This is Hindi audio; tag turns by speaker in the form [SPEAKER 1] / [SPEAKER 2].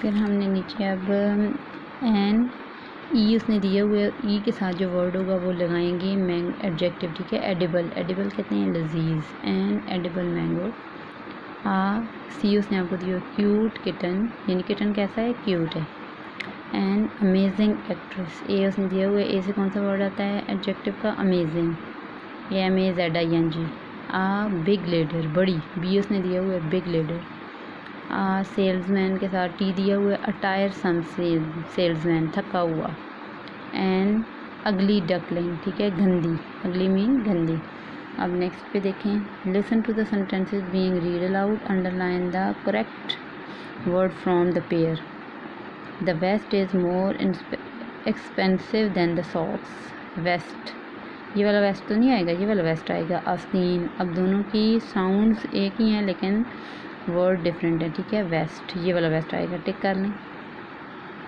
[SPEAKER 1] फिर हमने नीचे अब एन ई उसने दिए हुए ई के साथ जो वर्ड होगा वो लगाएंगे मैंग एडजेक्टिव, ठीक है। एडिबल, एडिबल कहते हैं लजीज, एन एडिबल मैंगो। सी उसने आपको दिया क्यूट किटन, यानी किटन कैसा है, क्यूट है। एन अमेजिंग एक्ट्रेस, ए उसने दिया हुआ ए से कौन सा वर्ड आता है एडजेक्टिव का, अमेजिंग, ये AMAZING। बिग लीडर, बड़ी, बी उसने दिया हुआ है बिग लीडर। सेल्समैन के साथ टी दिया हुआ है अटायर सम सेल्समैन, थका हुआ। एन अगली डकलिंग, ठीक है, गंदी, अगली मीन गंदी। अब नेक्स्ट पे देखें, listen to the sentences being read aloud, underline the correct word from the pair. The vest is more expensive than the socks. Vest, ये वाला वेस्ट तो नहीं आएगा, ये वाला वेस्ट आएगा। आस्तीन, अब दोनों की साउंड्स एक ही हैं लेकिन वर्ड डिफरेंट है, ठीक है। वेस्ट, ये वाला वेस्ट आएगा, टिक कर लें।